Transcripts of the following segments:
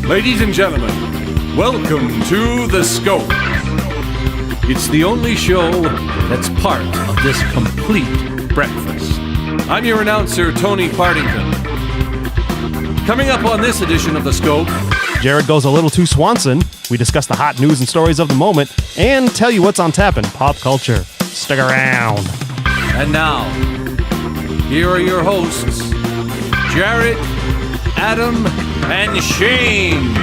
Ladies and gentlemen, welcome to The Scope. It's the only show that's part of this complete breakfast. I'm your announcer, Tony Partington. Coming up on this edition of The Scope, Jared goes a little too Swanson. We discuss the hot news and stories of the moment and tell you what's on tap in pop culture. Stick around. and now, here are your hosts, Jared, Adam, and Shane.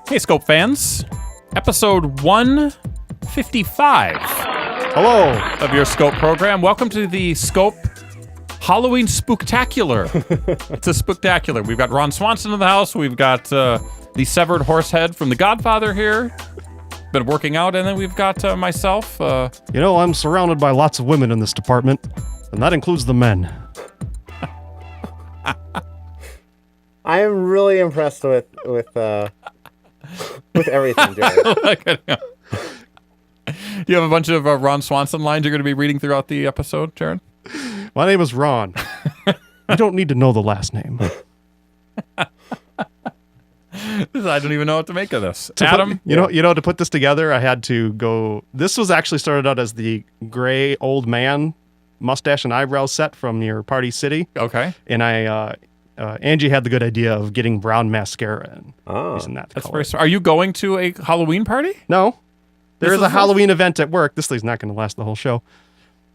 Hey, Scope fans. Episode 155 Hello. of your Scope program. Welcome to the Scope Halloween Spooktacular. It's a spooktacular. We've got Ron Swanson in the house. We've got the severed horse head from The Godfather here. Been working out. And then we've got myself. I'm surrounded by lots of women in this department, and that includes the men. I am really impressed with everything, Jared. You have a bunch of Ron Swanson lines you're going to be reading throughout the episode, Jared? My name is Ron. You don't need to know the last name. I don't even know what to make of this. Adam? To put this together, I had to go... This was actually started out as the gray old man mustache and eyebrow set from your Party City. Okay. And Angie had the good idea of getting brown mascara and using that That's color. very smart. Are you going to a Halloween party? No. There This is a is Halloween event at work. This thing's not going to last the whole show.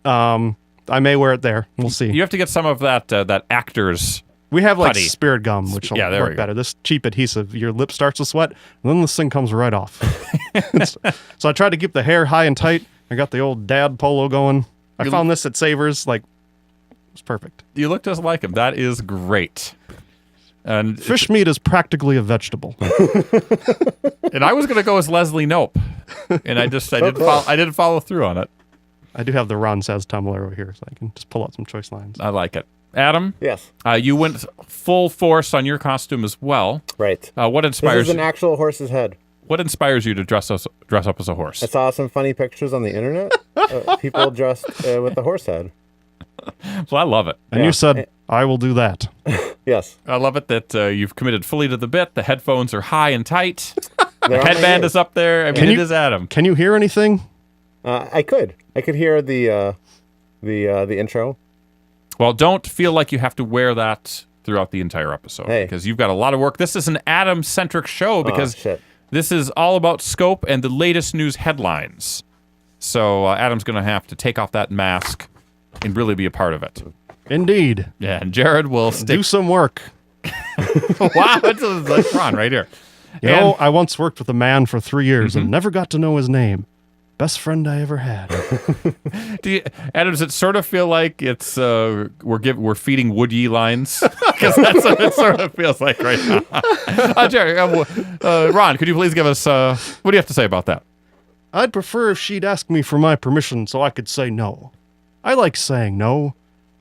I may wear it there. We'll see. You have to get some of that actor's. We have like putty. spirit gum, which will Yeah, there we work go. better. This cheap adhesive, your lip starts to sweat, and then this thing comes right off. So I tried to keep the hair high and tight. I got the old dad polo going. I found this at Savers. Like, it's perfect. You look just like him. That is great. And Fish meat is practically a vegetable. and I was going to go as Leslie Knope, and I didn't follow through on it. I do have the Ron Says Tumblr over here, so I can just pull out some choice lines. I like it. Adam? Yes. You went full force on your costume as well. Right. What inspires This is an actual horse's head. What inspires you to dress up as a horse? I saw some funny pictures on the internet. People dressed with the horse head. Well, I love it. And you said, I will do that. Yes. I love it that you've committed fully to the bit. The headphones are high and tight. They're The on my headband ears. is up there. I mean, it is Adam. Can you hear anything? I could hear the intro. Well, don't feel like you have to wear that throughout the entire episode because you've got a lot of work. This is an Adam-centric show because this is all about Scope and the latest news headlines. So Adam's going to have to take off that mask and really be a part of it. Indeed. Yeah, and Jared will Do some work. Wow, that's like Ron right here. I once worked with a man for 3 years and never got to know his name. Best friend I ever had. Adam, does it sort of feel like it's we're feeding Woody lines? Because that's what it sort of feels like right now. Jerry, Ron, could you please give us what do you have to say about that? I'd prefer if she'd ask me for my permission so I could say no. I like saying no.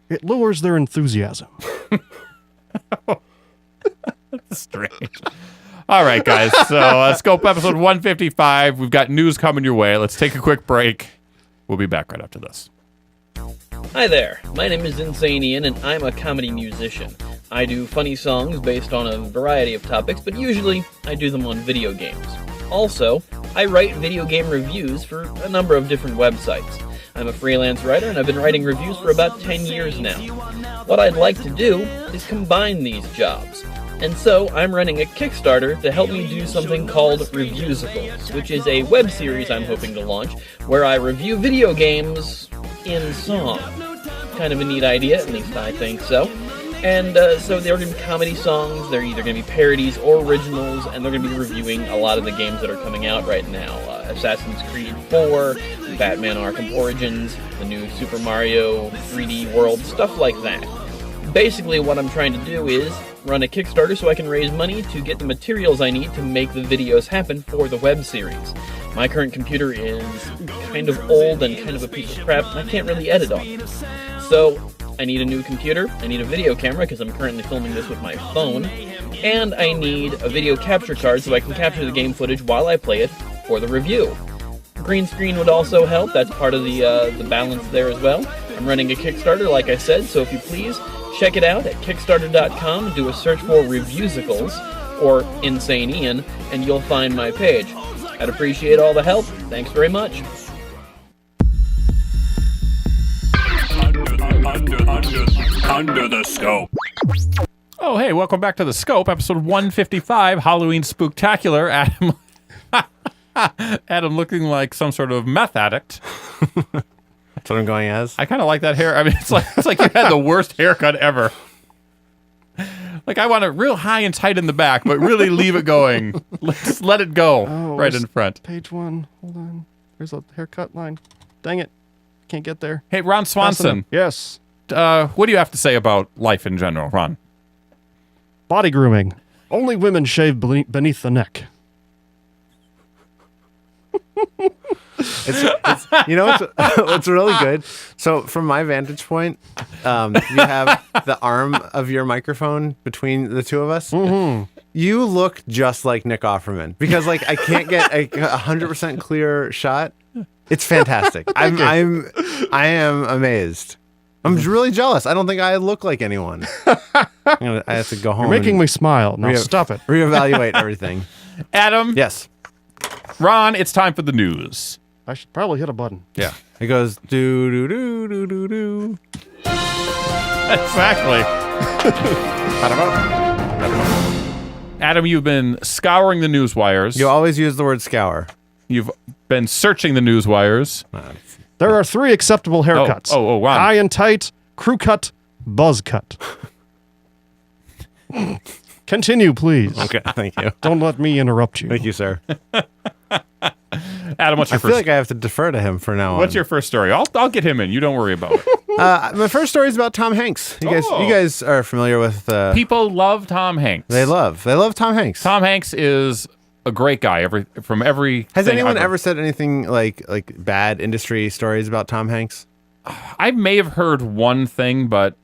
It lowers their enthusiasm. That's strange. All right, guys. So Scope episode 155. We've got news coming your way. Let's take a quick break. We'll be back right after this. Hi there, my name is Insane Ian and I'm a comedy musician. I do funny songs based on a variety of topics, but usually I do them on video games. Also, I write video game reviews for a number of different websites. I'm a freelance writer and I've been writing reviews for about 10 years now. What I'd like to do is combine these jobs. And so I'm running a Kickstarter to help me do something called Reviewsicles, which is a web series I'm hoping to launch where I review video games in song. Kind of a neat idea, at least I think so. And so they're going to be comedy songs, they're either going to be parodies or originals, and they're going to be reviewing a lot of the games that are coming out right now. Assassin's Creed 4, Batman Arkham Origins, the new Super Mario 3D World, stuff like that. Basically what I'm trying to do is run a Kickstarter so I can raise money to get the materials I need to make the videos happen for the web series. My current computer is kind of old and kind of a piece of crap, and I can't really edit on it. So I need a new computer, I need a video camera because I'm currently filming this with my phone, and I need a video capture card so I can capture the game footage while I play it for the review. Green screen would also help. That's part of the balance there as well. I'm running a Kickstarter, like I said, so if you please, check it out at Kickstarter.com and do a search for Reviewsicles or Insane Ian, and you'll find my page. I'd appreciate all the help. Thanks very much. Under the Scope. Oh, hey, welcome back to The Scope, episode 155, Halloween Spooktacular. Adam looking like some sort of meth addict. That's what I'm going as. I kind of like that hair. I mean, it's like you had the worst haircut ever. Like, I want it real high and tight in the back, but really leave it going. Let's let it go right in front. Page 1. Hold on. There's a haircut line. Dang it. Can't get there. Hey, Ron Swanson. Yes. What do you have to say about life in general, Ron? Body grooming. Only women shave beneath the neck. It's you know what's really good. So from my vantage point, you have the arm of your microphone between the two of us. Mm-hmm. You look just like Nick Offerman because like I can't get a 100% clear shot. It's fantastic. I am amazed. I'm really jealous. I don't think I look like anyone. I have to go home. You're making me smile. Now stop it. Reevaluate everything. Adam. Yes. Ron, it's time for the news. I should probably hit a button. Yeah. It goes do do do do do do. Exactly. Adam, you've been scouring the news wires. You always use the word scour. You've been searching the news wires. There are 3 acceptable haircuts. Ron. High and tight, crew cut, buzz cut. Continue, please. Okay, thank you. Don't let me interrupt you. Thank you, sir. Adam, what's your I first? feel like I have to defer to him for now on. What's your first story? I'll get him in. You don't worry about it. My first story is about Tom Hanks. You guys are familiar with People love Tom Hanks. They love Tom Hanks. Tom Hanks is a great guy. Has anyone ever said anything like bad industry stories about Tom Hanks? I may have heard one thing, but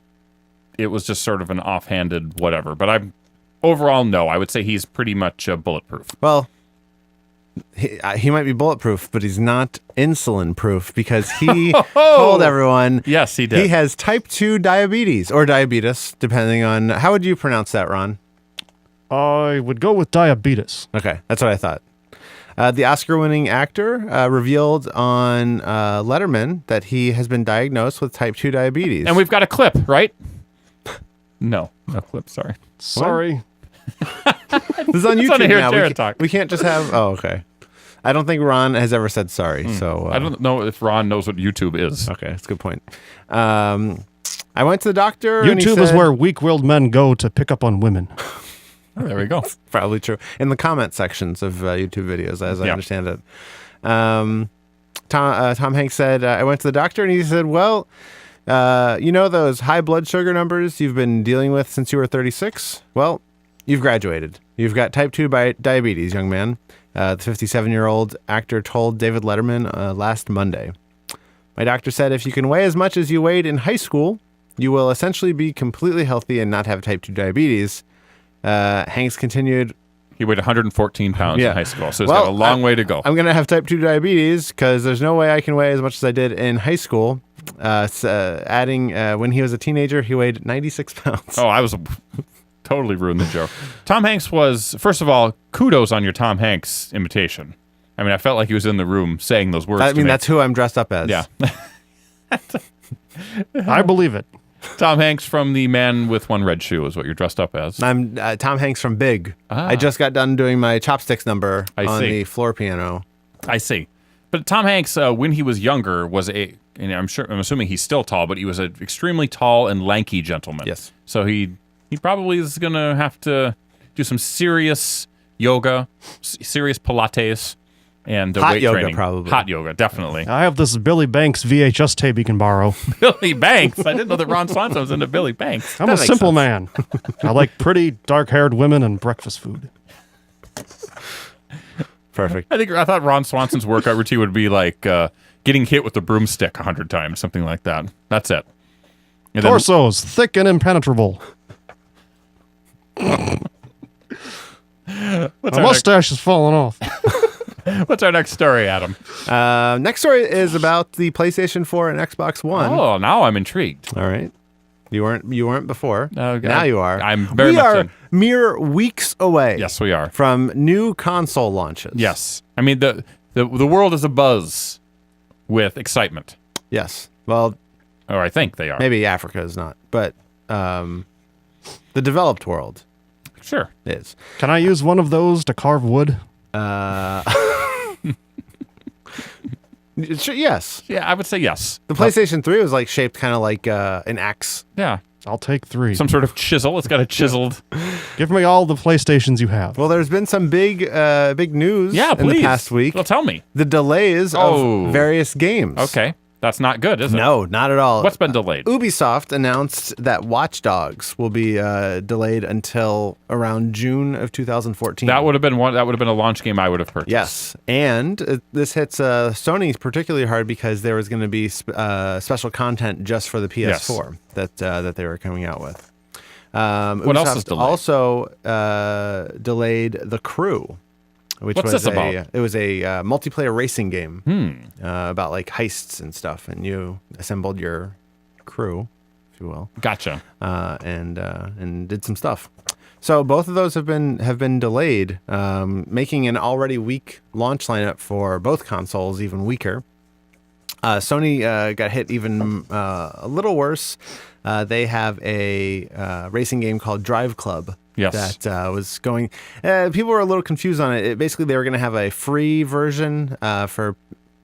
it was just sort of an offhanded whatever. But overall, no. I would say he's pretty much bulletproof. Well, he might be bulletproof, but he's not insulin proof because he told everyone. Yes, he did. He has type 2 diabetes or diabetes, depending on how would you pronounce that, Ron? I would go with diabetes. Okay, that's what I thought. The Oscar-winning actor revealed on Letterman that he has been diagnosed with type 2 diabetes. And we've got a clip, right? No clip. Sorry. Sorry. This is on YouTube now. Talk. We can't just have. Oh, okay. I don't think Ron has ever said sorry. So I don't know if Ron knows what YouTube is. Okay, that's a good point. I went to the doctor. YouTube is where weak-willed men go to pick up on women. Oh, there we go. Probably true. In the comment sections of YouTube videos, as I understand it. Tom Hanks said, I went to the doctor and he said, well, you know those high blood sugar numbers you've been dealing with since you were 36? Well, you've graduated. You've got type 2 diabetes, young man. The 57-year-old actor told David Letterman last Monday. My doctor said if you can weigh as much as you weighed in high school, you will essentially be completely healthy and not have type 2 diabetes. Hanks continued. He weighed 114 pounds in high school, so he's got a long way to go. I'm going to have type 2 diabetes because there's no way I can weigh as much as I did in high school. Adding, when he was a teenager, he weighed 96 pounds. Oh, I was totally ruined the joke. Tom Hanks was, first of all, kudos on your Tom Hanks imitation. I mean, I felt like he was in the room saying those words. That's who I'm dressed up as. Yeah. I believe it. Tom Hanks from The Man with One Red Shoe is what you're dressed up as. I'm Tom Hanks from Big. I just got done doing my chopsticks number on the floor piano. I see. But Tom Hanks, when he was younger, was and I'm assuming he's still tall, but he was an extremely tall and lanky gentleman. Yes. So he probably is going to have to do some serious yoga, serious Pilates, and hot weight yoga, training. probably. Hot yoga, definitely. I have this Billy Banks VHS tape you can borrow. Billy Banks? I didn't know that Ron Swanson was into Billy Banks. I'm a simple man. I like pretty, dark-haired women and breakfast food. Perfect. I thought Ron Swanson's workout routine would be like getting hit with a broomstick 100 times, something like that. That's it. And Torsos, thick and impenetrable. My mustache is falling off. What's our next story, Adam? Next story is about the PlayStation 4 and Xbox One. Oh, now I'm intrigued. All right. You weren't before. Okay. Now you are. I'm very we much are in. mere weeks away. Yes, we are. From new console launches. Yes. I mean, the world is abuzz with excitement. Yes. Well, or I think they are. Maybe Africa is not, but the developed world sure is. Can I use one of those to carve wood? Yes. Yeah, I would say yes. The PlayStation 3 was like shaped kind of like an axe. Yeah. I'll take 3. Some sort of chisel. It's got a chiseled. Give me all the PlayStations you have. Well, there's been some big news in the past week. Well, tell me. The delays of various games. Okay. That's not good, is it? No, not at all. What's been delayed? Ubisoft announced that Watch Dogs will be delayed until around June of 2014. That would have been a launch game I would have purchased. Yes, and this hits Sony particularly hard because there was going to be special content just for the PS4 that they were coming out with. What Ubisoft else is delayed? Also delayed The Crew. What's this about? It was a multiplayer racing game about like heists and stuff, and you assembled your crew, if you will. Gotcha. And did some stuff. So both of those have been delayed, making an already weak launch lineup for both consoles even weaker. Sony got hit even a little worse. They have a racing game called Drive Club. Yes. That was going. People were a little confused on it. Basically, they were going to have a free version for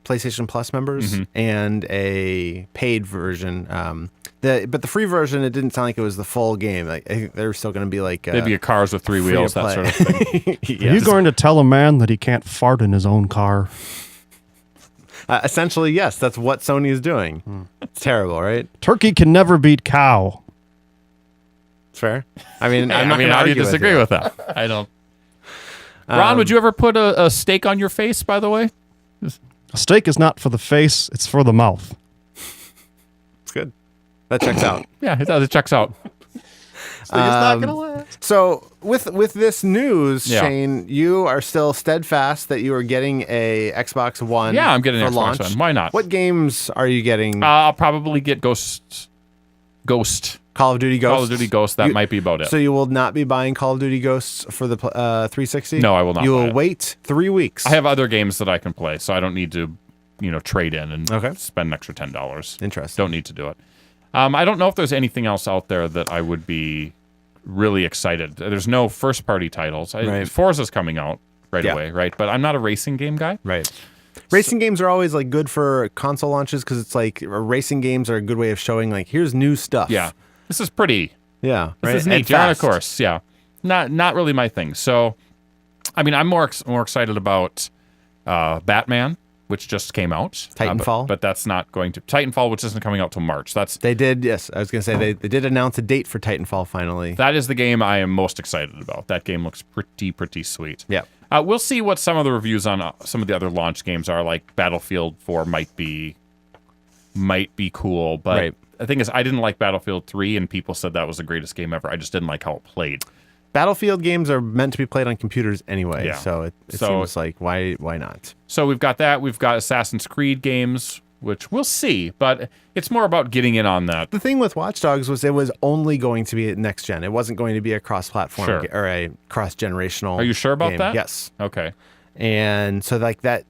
PlayStation Plus members and a paid version. But the free version, it didn't sound like it was the full game. Like I think they were still going to be like maybe a cars with 3 wheels, that sort of thing. Are you going to tell a man that he can't fart in his own car? Essentially, yes. That's what Sony is doing. It's terrible, right? Turkey can never beat cow. It's fair. I mean, I'm not how do you disagree with that? I don't. Ron, would you ever put a steak on your face, by the way? A steak is not for the face, it's for the mouth. It's good. That checks out. Yeah, it does. It checks out. It's not gonna last. So with this news, Shane, you are still steadfast that you are getting a Xbox One. Yeah, I'm getting an for Xbox launch. One. Why not? What games are you getting? I'll probably get Ghost. Call of Duty Ghosts. Call of Duty Ghosts. That might be about it. So you will not be buying Call of Duty Ghosts for the 360? No, I will not. You buy will it. wait 3 weeks. I have other games that I can play, so I don't need to, trade in and spend an extra $10. Interesting. Don't need to do it. I don't know if there's anything else out there that I would be really excited. There's no first-party titles. Right. Forza's coming out right away, right? But I'm not a racing game guy. Right. Racing games are always like good for console launches because it's like racing games are a good way of showing like here's new stuff. Yeah. This is pretty. Yeah. This is neat. You're on a course. Yeah. Not really my thing. So, I mean, I'm more excited about Batman, which just came out. Titanfall. But that's not going to... Titanfall, which isn't coming out till March. They did, yes. I was going to say, they did announce a date for Titanfall finally. That is the game I am most excited about. That game looks pretty sweet. Yeah. We'll see what some of the reviews on some of the other launch games are. Like Battlefield 4 might be cool, but... Right. The thing is, I didn't like Battlefield 3, and people said that was the greatest game ever. I just didn't like how it played. Battlefield games are meant to be played on computers anyway, Yeah. so it seems like why not? So we've got that. We've got Assassin's Creed games, which we'll see, but it's more about getting in on that. The thing with Watch Dogs was it was only going to be next gen. It wasn't going to be a cross-platform or a cross-generational. Are you sure about game. that? Yes. Okay. And so like that,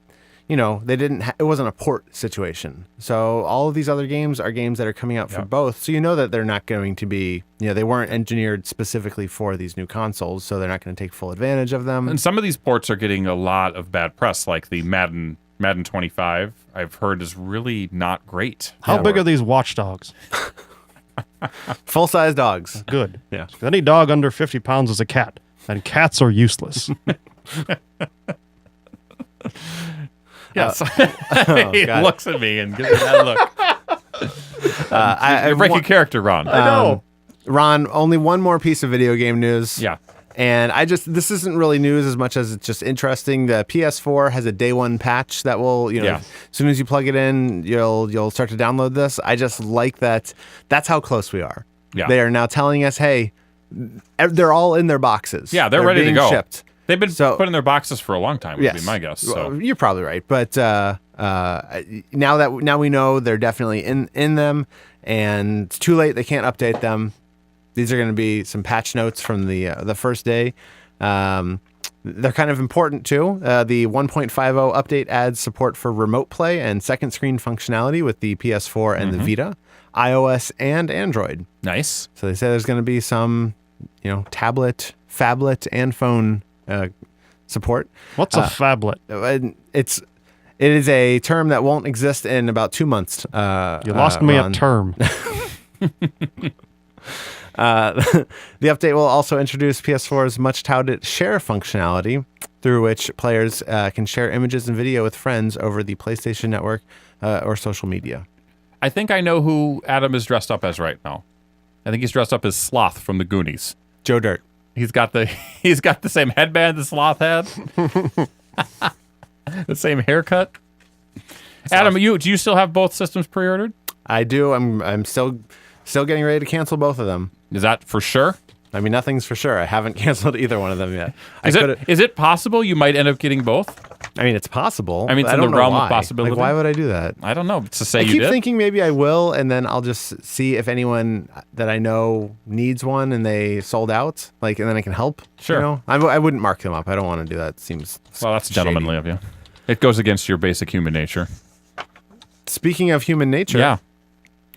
they didn't. It wasn't a port situation. So all of these other games are games that are coming out for both. So that they're not going to be. They weren't engineered specifically for these new consoles, so they're not going to take full advantage of them. And some of these ports are getting a lot of bad press, like the Madden 25. I've heard is really not great. How big are these watchdogs? Full-size dogs. Good. Yeah. Any dog under 50 pounds is a cat, and cats are useless. Yes. He looks at me and gives me that look. You're breaking character, Ron. I know. Ron, only one more piece of video game news. Yeah. And this isn't really news as much as it's just interesting. The PS4 has a day one patch that will, as soon as you plug it in, you'll start to download this. I just like that. That's how close we are. Yeah. They are now telling us, hey, they're all in their boxes. Yeah, they're ready to being go. Shipped. They've been put in their boxes for a long time, would Yes. be my guess. So. Well, you're probably right, but now we know they're definitely in them, and it's too late. They can't update them. These are going to be some patch notes from the first day. They're kind of important too. The 1.50 update adds support for remote play and second screen functionality with the PS4 and the Vita, iOS and Android. Nice. So they say there's going to be some, tablet, phablet, and phone support. What's a phablet? It is a term that won't exist in about 2 months. You lost me at term. The update will also introduce PS4's much touted share functionality, through which players can share images and video with friends over the PlayStation Network or social media. I think I know who Adam is dressed up as right now. I think he's dressed up as Sloth from the Goonies. Joe Dirt. He's got the same headband the Sloth had. The same haircut. Adam, do you still have both systems pre-ordered? I do. I'm still getting ready to cancel both of them. Is that for sure? I mean, nothing's for sure. I haven't canceled either one of them yet. Is it possible you might end up getting both? I mean, it's possible. I mean, it's in the realm of possibility. Like, why would I do that? I don't know. To say I you keep did. thinking maybe I will, and then I'll just see if anyone that I know needs one and they sold out, and then I can help. Sure. I wouldn't mark them up. I don't want to do that. It seems well, that's gentlemanly of you. It goes against your basic human nature. Speaking of human nature. Yeah.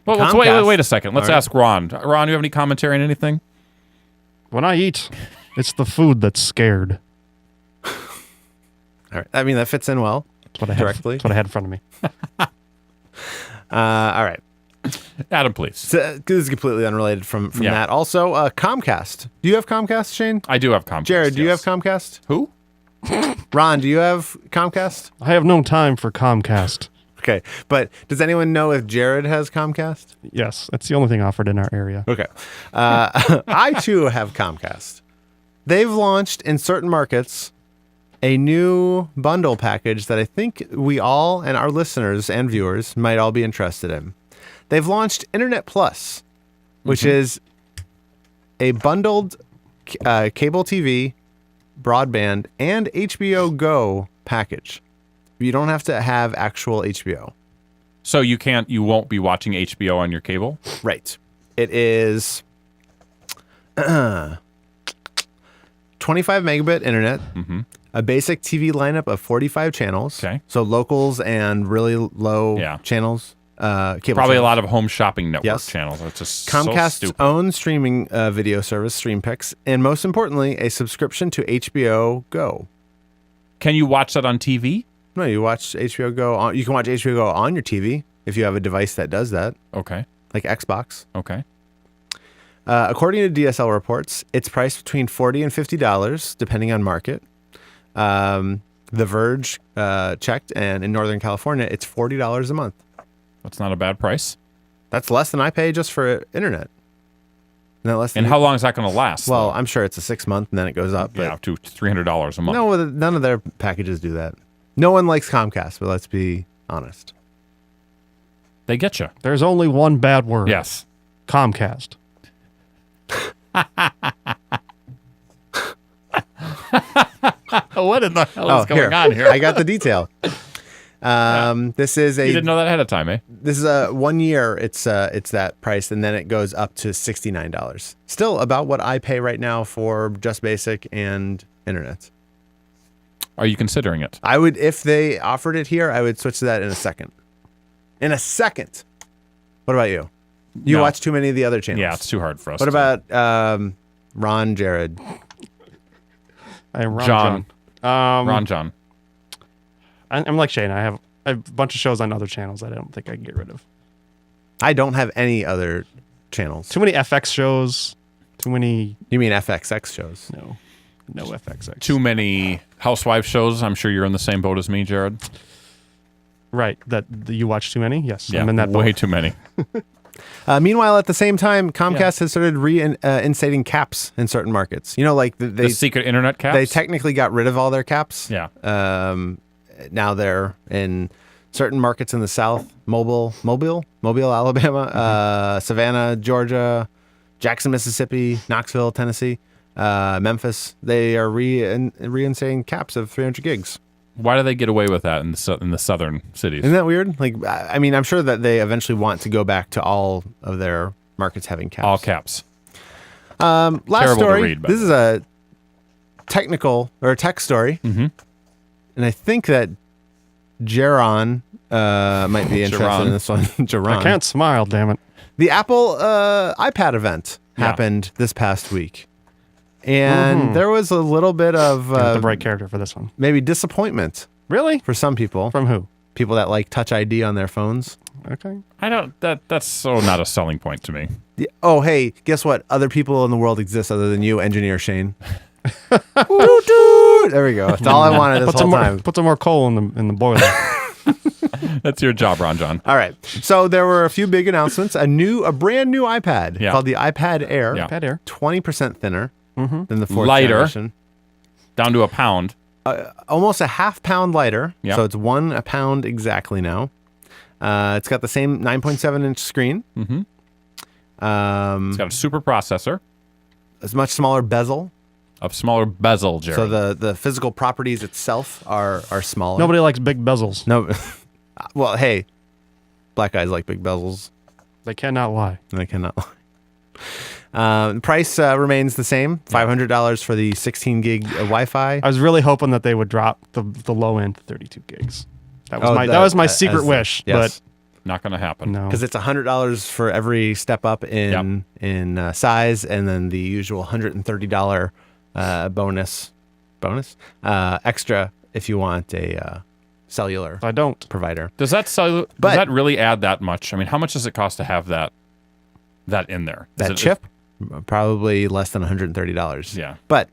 Well, let's wait a second. Let's ask Ron. Ron, do you have any commentary on anything? When I eat, it's the food that's scared. All right. I mean, that fits in well. That's what I had in front of me. All right. Adam, please. So, this is completely unrelated from that. Also, Comcast. Do you have Comcast, Shane? I do have Comcast. Jared, do you have Comcast? Who? Ron, do you have Comcast? I have no time for Comcast. Okay, but does anyone know if Jared has Comcast? Yes, that's the only thing offered in our area. Okay. I, too, have Comcast. They've launched in certain markets a new bundle package that I think we all and our listeners and viewers might all be interested in. They've launched Internet Plus, which is a bundled cable TV, broadband, and HBO Go package. You don't have to have actual HBO. So you won't be watching HBO on your cable? Right. It is 25 megabit internet, a basic TV lineup of 45 channels. Okay. So locals and really low channels. Cable Probably channels. a lot of home shopping network channels. It's just Comcast's own streaming video service, StreamPix, and most importantly, a subscription to HBO Go. Can you watch that on TV? No, you watch HBO Go. You can watch HBO Go on your TV if you have a device that does that. Okay. Like Xbox. Okay. According to DSL reports, it's priced between $40 and $50, depending on market. The Verge checked, and in Northern California, it's $40 a month. That's not a bad price. That's less than I pay just for internet. And how long is that going to last? Well, I'm sure it's a 6 month, and then it goes up. Yeah, to $300 a month. No, none of their packages do that. No one likes Comcast, but let's be honest. They get you. There's only one bad word. Yes. Comcast. What in the hell is going on here? I got the detail. This is you didn't know that ahead of time, eh? This is a 1 year. It's that price, and then it goes up to $69. Still about what I pay right now for just basic and internet. Are you considering it? I would, if they offered it here, I would switch to that in a second. In a second. What about you? You watch too many of the other channels. Yeah, it's too hard for us. What about Ron, Jared? I am Ron John. Ron John. I'm like Shane. I have a bunch of shows on other channels that I don't think I can get rid of. I don't have any other channels. Too many FX shows. Too many. You mean FXX shows? No FXX. Too many housewife shows. I'm sure you're in the same boat as me, Jared. Right. That you watch too many? Yes. Yeah, I'm in that boat. way too many. Meanwhile, at the same time, Comcast has started reinstating caps in certain markets. You know, like the secret internet caps? They technically got rid of all their caps. Yeah. Now they're in certain markets in the South, Mobile, Alabama, Savannah, Georgia, Jackson, Mississippi, Knoxville, Tennessee. Memphis, they are reinstating caps of 300 gigs. Why do they get away with that in the southern cities? Isn't that weird? Like, I mean, I'm sure that they eventually want to go back to all of their markets having caps. All caps. Last Terrible story. to read, but- This is a technical or a tech story, and I think that Jaron might be interested in this one. Jaron. I can't smile, damn it. The Apple iPad event happened this past week, and there was a little bit of The right character for this one. maybe disappointment Really? for some people. From who? People that like Touch ID on their phones. Okay. I don't. That's so not a selling point to me. Oh, hey, guess what? Other people in the world exist other than you, Engineer Shane. There we go. That's all I wanted this whole time. Put some more coal in the boiler. That's your job, Ron John. All right. So there were a few big announcements. A brand new iPad called the iPad Air. Yeah. iPad Air. 20% thinner than the fourth Lighter. generation. Down to a pound. Almost a half pound lighter. Yeah. So it's a pound exactly now. It's got the same 9.7 inch screen. It's got a super processor. It's much smaller bezel. A smaller bezel, Jerry. So the physical properties itself are smaller. Nobody likes big bezels. No. Well, hey, black guys like big bezels. They cannot lie. They cannot lie. Price remains the same. $500 for the 16 gig Wi-Fi. I was really hoping that they would drop the low end to 32 gigs. That was that was my secret wish, yes. Not going to happen. but no. Because it's $100 for every step up in size, and then the usual $130 bonus extra if you want a cellular I don't. provider. Does that really add that much? I mean, how much does it cost to have that in there? That chip, probably less than $130. Yeah. But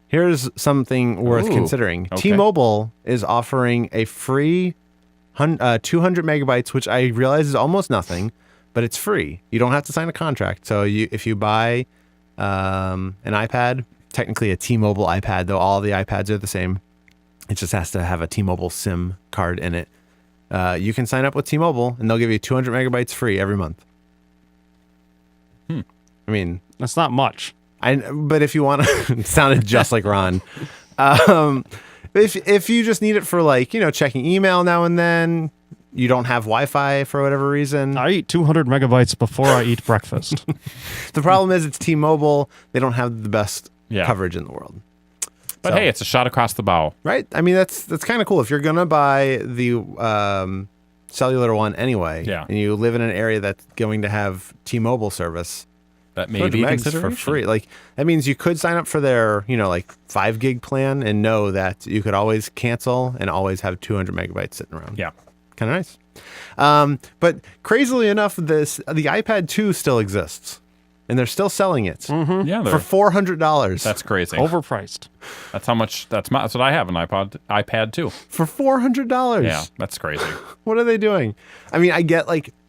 here's something worth Ooh, considering. okay. T-Mobile is offering a free 200 megabytes, which I realize is almost nothing, but it's free. You don't have to sign a contract. So if you buy an iPad, technically a T-Mobile iPad, though all the iPads are the same, it just has to have a T-Mobile SIM card in it. You can sign up with T-Mobile, and they'll give you 200 megabytes free every month. I mean, That's not much. but if you want to, it sounded just like Ron. If you just need it for checking email now and then, you don't have Wi-Fi for whatever reason. I eat 200 megabytes before I eat breakfast. The problem is it's T-Mobile. They don't have the best coverage in the world. But So- hey, it's a shot across the bow. Right? I mean, that's kind of cool. If you're gonna buy the cellular one anyway, and you live in an area that's going to have T-Mobile service, That may 200 be a megs for consideration. free. Like that means you could sign up for their 5 gig plan and know that you could always cancel and always have 200 megabytes sitting around. Yeah. Kind of nice. But crazily enough, the iPad 2 still exists, and they're still selling it Yeah. for $400. That's crazy. Overpriced. That's how much. That's what I have an iPad too. For $400. Yeah, that's crazy. What are they doing? I mean, I get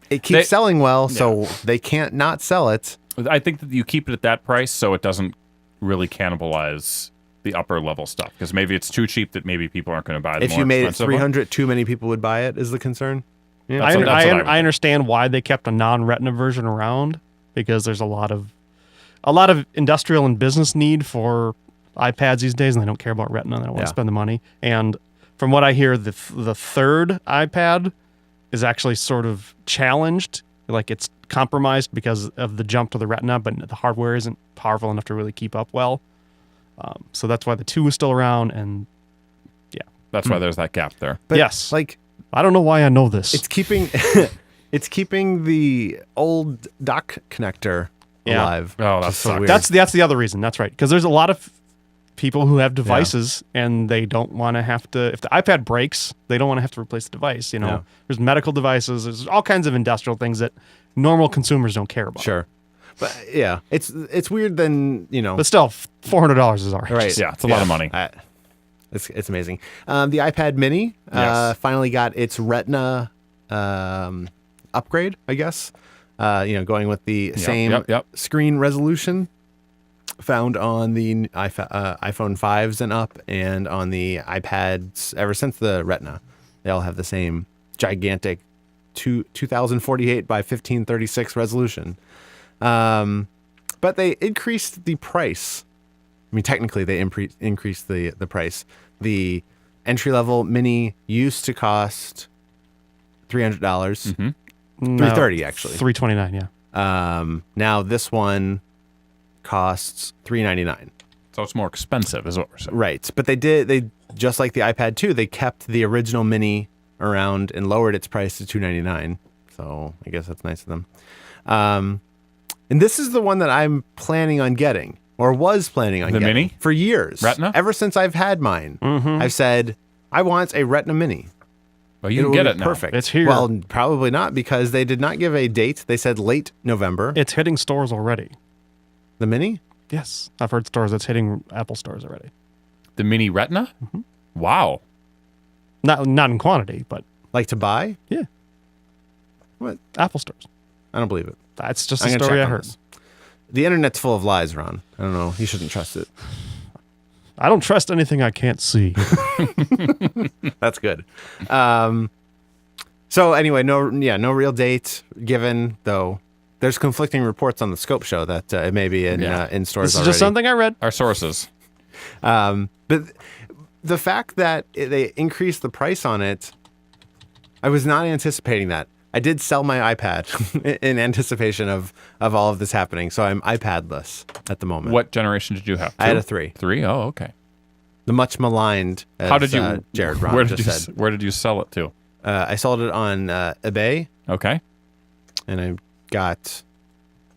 it keeps selling well, so they can't not sell it. I think that you keep it at that price so it doesn't really cannibalize the upper level stuff, because maybe it's too cheap that maybe people aren't going to buy the If more you made it expensive one. 300, too many people would buy it. Is the concern? Yeah. That's what I would I understand why they kept a non-retina version around, because there's a lot of industrial and business need for iPads these days, and they don't care about retina. They don't want to spend the money. And from what I hear, the third iPad is actually sort of challenged, like it's compromised because of the jump to the retina, but the hardware isn't powerful enough to really keep up well. So that's why the 2 is still around, and That's why there's that gap there. But yes, I don't know why I know this. It's keeping the old dock connector alive. Oh, which that is so sucks. weird. That's the other reason. That's right, because there's a lot of people who have devices and they don't want to have to. If the iPad breaks, they don't want to have to replace the device. There's medical devices. There's all kinds of industrial things that normal consumers don't care about. Sure. But yeah, it's weird then, But still, $400 is outrageous. right. Yeah, it's a lot of money. It's amazing. The iPad mini Yes. finally got its Retina upgrade, I guess. Going with the same screen resolution found on the iPhone 5s and up, and on the iPads ever since the Retina. They all have the same gigantic 2048 by 1536 resolution. But they increased the price mean, technically they increased the price. The entry level mini used to cost $300. $330 actually. $329. Yeah. Now this one costs $399. So it's more expensive, is what we're saying. Right, but they just like the iPad 2, they kept the original mini around and lowered its price to $299. So I guess that's nice of them. And this is the one that I'm planning on getting, or was planning on getting. The mini? For years. Retina? Ever since I've had mine. I've said, I want a Retina mini. Well, you can get it now. Perfect. It's here. Well, probably not, because they did not give a date. They said late November. It's hitting stores already. The mini? Yes. I've heard stores that's hitting Apple stores already. The mini Retina? Wow. Not in quantity, but Like to buy? yeah. What? Apple stores. I don't believe it. That's just I'm a gonna story check I on heard. this. The internet's full of lies, Ron. I don't know. You shouldn't trust it. I don't trust anything I can't see. That's good. So anyway, no real date given, though. There's conflicting reports on the Scope Show that it may be in stores This is already. just something I read. Our sources. But the fact that they increased the price on it, I was not anticipating that. I did sell my iPad in anticipation of all of this happening, so I'm iPadless at the moment. What generation did you have? I had a 3. 3. 3? Oh, okay. The much maligned, as, How did you, Jared Ron where did just you, said. Where did you sell it to? I sold it on eBay, Okay. and I got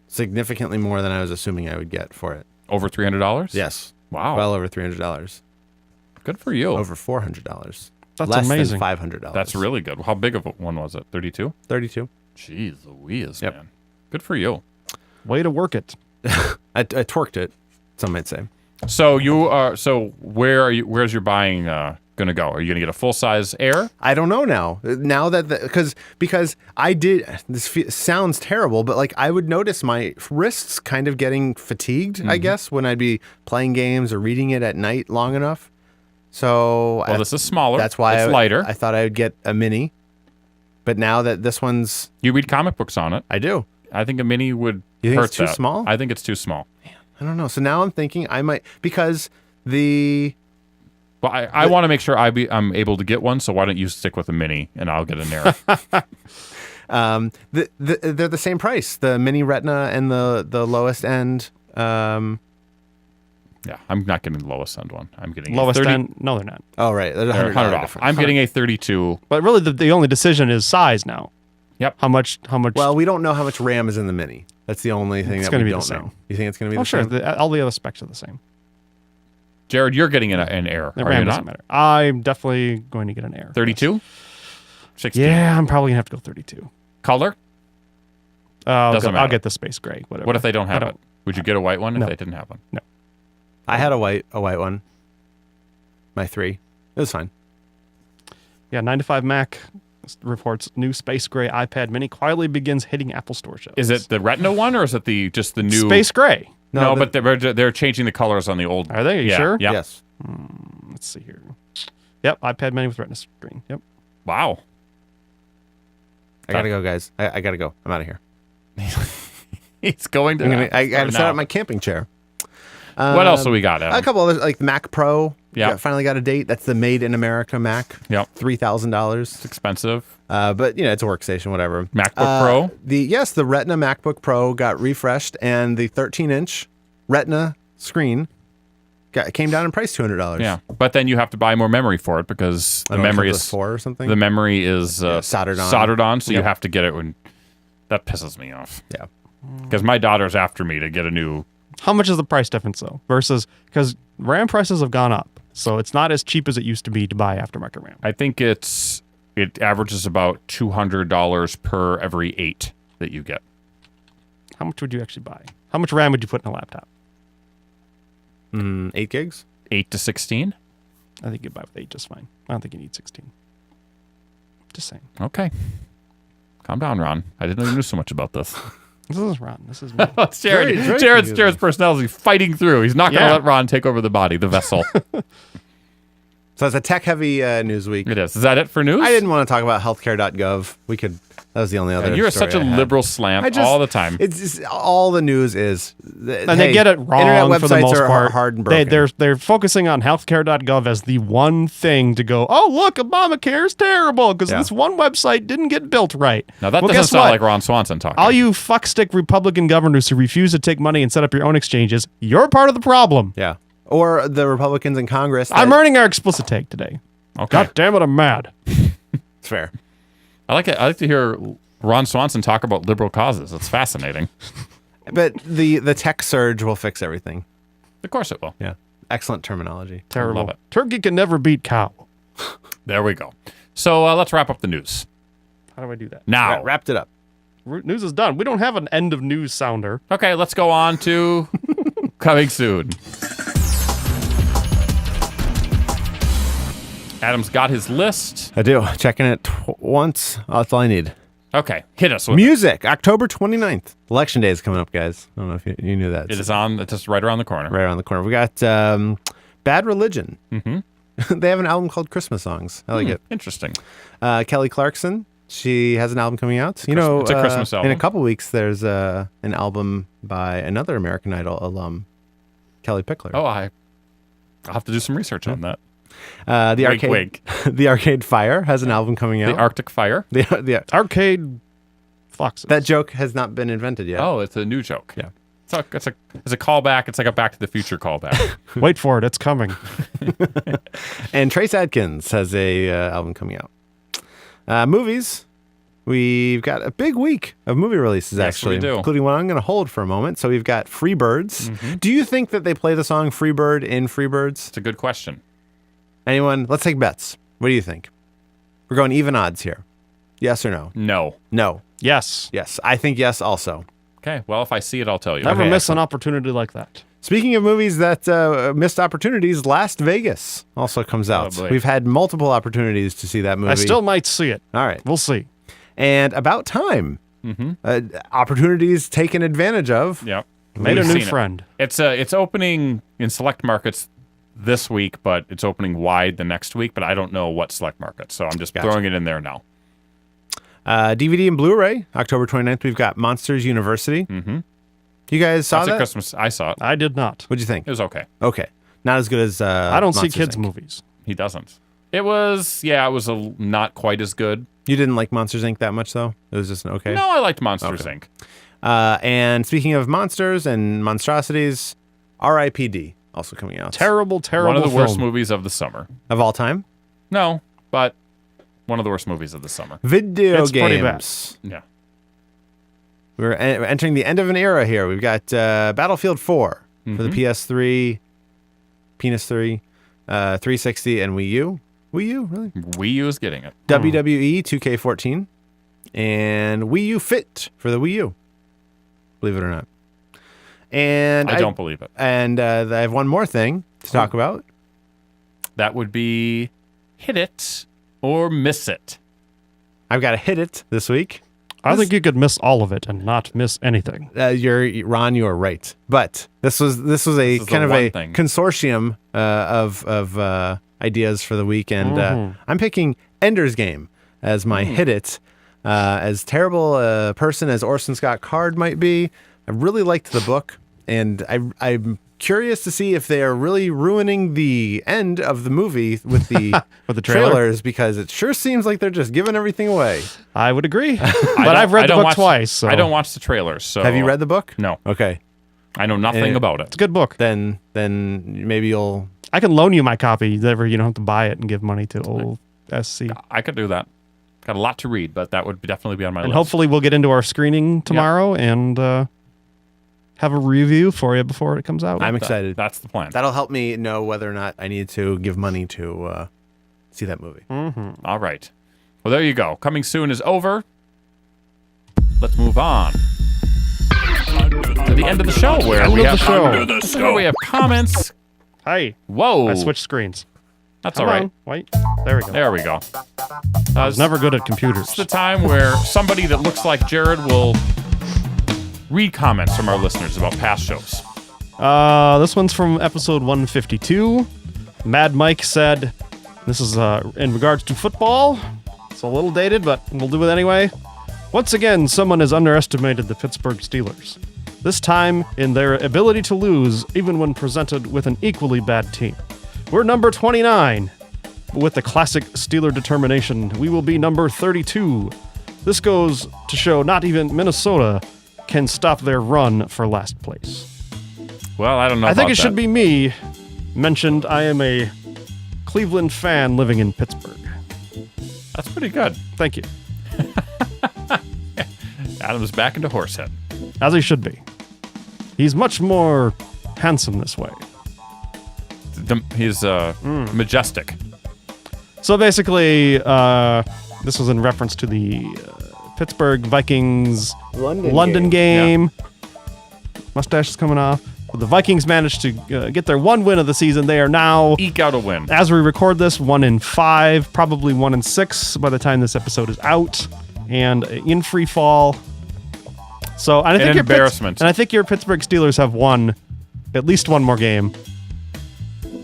significantly more than I was assuming I would get for it. Over $300? Yes. Wow. Well over $300. Good for you. Over $400. That's Less amazing. than $500. That's really good. How big of a one was it? 32? 32. Jeez Louise, Yep. man. Good for you. Way to work it. I twerked it, some might say. So where are you? Where's your buying gonna go? Are you gonna get a full size Air? I don't know now. Now that because I did sounds terrible, but like I would notice my wrists kind of getting fatigued. I guess when I'd be playing games or reading it at night long enough. So Well, this is smaller. that's why it's lighter. I thought I would get a mini, but now that this one's, You read comic books on it. I do. I think a mini would You think hurt it's too that. small? I think it's too small. I don't know. So now I'm thinking I might, because the Well, I want to make sure I'm able to get one. So why don't you stick with a mini and I'll get an Air? they're the same price. The mini Retina and the lowest end. Yeah, I'm not getting the lowest end one. I'm getting Lowest a 30, end? No, they're not. Oh right, there's They're $100 $100 off. difference. I'm getting a 32. But really, the only decision is size now. Yep. How much? Well, we don't know how much RAM is in the mini. That's the only thing It's that gonna we be the don't same. know. You think it's going to be Oh, the sure. same? All the other specs are the same. Jared, you're getting an Air. The Are RAM you doesn't not? matter. I'm definitely going to get an Air. 32? 16. Yeah, I'm probably gonna have to go 32. Color? I'll Doesn't matter. get the space gray. Whatever. What if they don't have I it? Would you get a white one if No. they didn't have one? I had a white one. My 3. It was fine. Yeah, 9 to 5 Mac reports new space gray iPad Mini quietly begins hitting Apple Store shelves. Is it the Retina one or is it just the new space gray? No, but they're changing the colors on the old. Are they? Are you Yeah, sure? Yeah. Yes. Let's see here. Yep, iPad Mini with Retina screen. Yep. Wow. I gotta go, guys. I gotta go. I'm out of here. He's going to. I gotta set up my camping chair. What else do we got? Adam? A couple others, like Mac Pro. Yeah. Finally got a date. That's the Made in America Mac. Yep. $3,000. It's expensive. But it's a workstation, whatever. MacBook Pro. The Retina MacBook Pro got refreshed, and the 13-inch Retina screen came down in price $200. Yeah, but then you have to buy more memory for it because the memory is 4 or something. the memory is soldered on. Soldered on, so you Yep. have to get it when. That pisses me off. Yeah. Because my daughter's after me to get a new. How much is the price difference though? Versus because RAM prices have gone up, so it's not as cheap as it used to be to buy aftermarket RAM. I think it averages about $200 per every 8 that you get. How much would you actually buy? How much RAM would you put in a laptop? 8 gigs. 8 to 16. I think you'd buy with 8 just fine. I don't think you need 16. Just saying. Okay. Calm down, Ron. I didn't know you knew so much about this. This is Ron. This is me. It's Jared. Very Jared's personality fighting through. He's not going to Yeah. let Ron take over the body, the vessel. So it's a tech-heavy news week. It is. Is that it for news? I didn't want to talk about healthcare.gov. That was the only other. You're story such a liberal slant all the time. It's just, all the news is, and they get it wrong internet for the websites most are part. hard and broken. They're focusing on healthcare.gov as the one thing to go, oh, look, Obamacare is terrible because this one website didn't get built right. Now, that doesn't sound like Ron Swanson talking. All you fuckstick Republican governors who refuse to take money and set up your own exchanges, you're part of the problem. Yeah. Or the Republicans in Congress. I'm earning our explicit take today. Okay. God damn it, I'm mad. It's fair. I like it. I like to hear Ron Swanson talk about liberal causes. It's fascinating. But the tech surge will fix everything. Of course it will. Yeah. Excellent terminology. Terrible. Love it. Turkey can never beat cow. There we go. So let's wrap up the news. How do I do that? Now. Wrapped it up. News is done. We don't have an end of news sounder. Okay, let's go on to coming soon. Adam's got his list. I do. Checking it once. That's all I need. Okay, hit us with Music, October 29th. Election Day is coming up, guys. I don't know if you knew that. It is on. It's just right around the corner. Right around the corner. We got Bad Religion. Mm-hmm. They have an album called Christmas Songs. I like it. Interesting. Kelly Clarkson. She has an album coming out. It's a Christmas album. In a couple weeks, there's an album by another American Idol alum, Kelly Pickler. Oh, I'll have to do some research on that. The Wink, Arcade, wink. The Arcade Fire has an album coming out. The Arctic Fire. The Arcade Foxes. that joke has not been invented yet. Oh, it's a new joke. Yeah. It's a callback. It's like a Back to the Future callback. Wait for it. It's coming. And Trace Adkins has a album coming out. Movies. We've got a big week of movie releases, Yes, actually, we do. including one I'm going to hold for a moment. So we've got Freebirds. Mm-hmm. Do you think that they play the song Freebird in Freebirds? It's a good question. Anyone? Let's take bets. What do you think? We're going even odds here. Yes or no? No. No. Yes. Yes. I think yes also. Okay. Well, if I see it, I'll tell you. Never Okay, miss an opportunity like that. Speaking of movies that missed opportunities, Las Vegas also comes out. boy. We've had multiple opportunities to see that movie. I still might see it. All right. We'll see. And About Time. Opportunities taken advantage of. Yep. Made We've a new seen it. friend. It's opening in select markets this week, but it's opening wide the next week. But I don't know what select markets, so I'm just throwing it in there now. DVD and Blu-ray, October 29th, we've got Monsters University. Mm-hmm. You guys saw That's that? a Christmas. I saw it. I did not. What'd you think? It was okay. Okay. Not as good as I don't see Monsters, kids' Inc. movies. He doesn't. It was not quite as good. You didn't like Monsters, Inc. that much, though? It was just an okay? No, I liked Monsters Inc. And speaking of monsters and monstrosities, R.I.P.D. also coming out. Terrible, terrible One of the worst film. movies of the summer. Of all time? No, but one of the worst movies of the summer. Video It's pretty bad. games. Yeah. We're entering the end of an era here. We've got Battlefield 4 for the PS3, Penis 3, 360, and Wii U. Wii U, really? Wii U is getting it. WWE 2K14 and Wii U Fit for the Wii U. Believe it or not. And I don't believe it. And I have one more thing to talk about. That would be hit it or miss it. I've got to hit it this week. I think you could miss all of it and not miss anything. Ron, you are right. But this was a kind of a thing. consortium of ideas for the week, and I'm picking Ender's Game as my hit it. As terrible a person as Orson Scott Card might be, I really liked the book, and I'm curious to see if they are really ruining the end of the movie with the With the trailer? trailers, because it sure seems like they're just giving everything away. I would agree. But I've read the book twice. So. I don't watch the trailers. So Have you read the book? No. Okay. I know nothing about It's it. a good book. Then maybe you'll. I can loan you my copy. Never, you don't have to buy it and give money to old SC. I could do that. Got a lot to read, but that would definitely be on my And list. hopefully we'll get into our screening tomorrow and have a review for you before it comes out. I'm excited. That's the plan. That'll help me know whether or not I need to give money to see that movie. All right. Well, there you go. Coming soon is over. Let's move on to the end of the show where we have where we have comments. Hey, Whoa. I switched screens. That's Come all right. on, wait. There we go. There we go. I was never good at computers. It's the time where somebody that looks like Jared will read comments from our listeners about past shows. This one's from episode 152. Mad Mike said, This is in regards to football. It's a little dated, but we'll do it anyway. Once again, someone has underestimated the Pittsburgh Steelers. This time in their ability to lose, even when presented with an equally bad team. We're number 29. But with the classic Steeler determination, we will be number 32. This goes to show not even Minnesota can stop their run for last place. Well, I don't know I think about it should be me. Mentioned I am a Cleveland fan living in Pittsburgh. That's pretty good. Thank you. Adam's back into Horsehead. As he should be. He's much more handsome this way. He's majestic. So basically, this was in reference to the Pittsburgh Vikings London game. Yeah. Mustache is coming off. The Vikings managed to get their one win of the season. They are now, eke out a win. as we record this, 1-5, probably 1-6 by the time this episode is out, and in free fall. So and I think embarrassment. And I think your Pittsburgh Steelers have won at least one more game,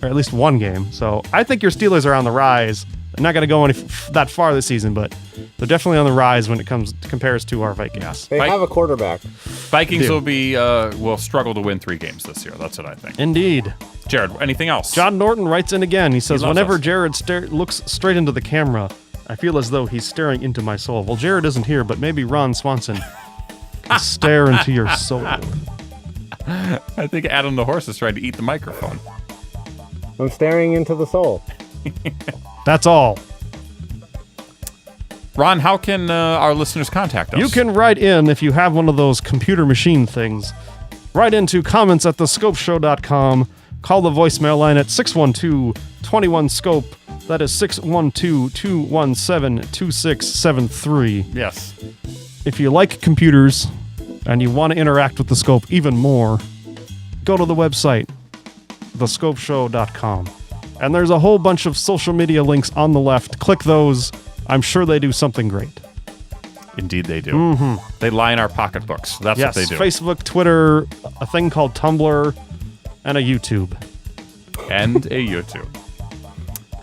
or at least one game. So I think your Steelers are on the rise. They're not going to go that far this season, but they're definitely on the rise when it compares to our Vikings. They have a quarterback. Vikings will struggle to win 3 games this year. That's what I think. Indeed. Jared, anything else? John Norton writes in again. He says, whenever us. Jared looks straight into the camera, I feel as though he's staring into my soul. Well, Jared isn't here, but maybe Ron Swanson can stare into your soul. I think Adam the Horse is trying to eat the microphone. I'm staring into the soul. That's all. Ron, how can our listeners contact us? You can write in if you have one of those computer machine things. Write into comments@thescopeshow.com. Call the voicemail line at 612-21-SCOPE. That is 612-217-2673. Yes. If you like computers and you want to interact with the Scope even more, go to the website, thescopeshow.com. And there's a whole bunch of social media links on the left. Click those. I'm sure they do something great. Indeed they do. Mm-hmm. They line our pocketbooks. That's what they do. Facebook, Twitter, a thing called Tumblr, and a YouTube. And a YouTube.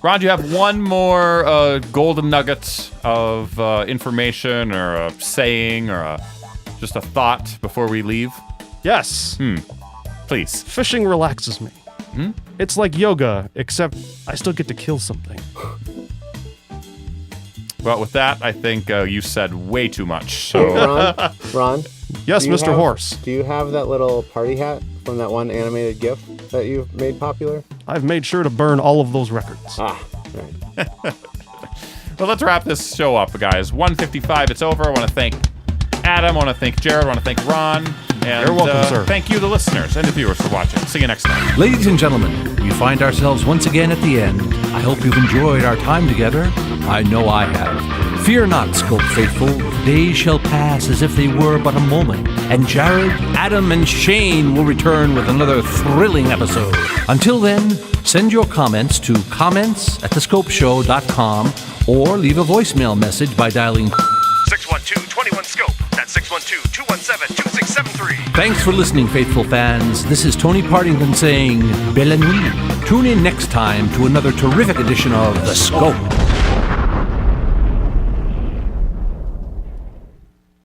Ron, do you have one more golden nugget of information or a saying or just a thought before we leave? Yes. Please. Fishing relaxes me. It's like yoga, except I still get to kill something. Well, with that, I think you said way too much. So, Ron? Yes, Mr. Horse. Do you have that little party hat from that one animated GIF that you've made popular? I've made sure to burn all of those records. Right. Well, let's wrap this show up, guys. 1:55, it's over. I want to thank Adam. I want to thank Jared. I want to thank Ron. And you're welcome, sir. Thank you, the listeners and the viewers, for watching. See you next time. Ladies and gentlemen, we find ourselves once again at the end. I hope you've enjoyed our time together. I know I have. Fear not, Scope faithful. Days shall pass as if they were but a moment. And Jared, Adam, and Shane will return with another thrilling episode. Until then, send your comments to comments@thescopeshow.com or leave a voicemail message by dialing 612-21-SCOPE. That's 612-217-2673. Thanks for listening, faithful fans. This is Tony Partington saying Belle Nuit. Tune in next time to another terrific edition of The Scope.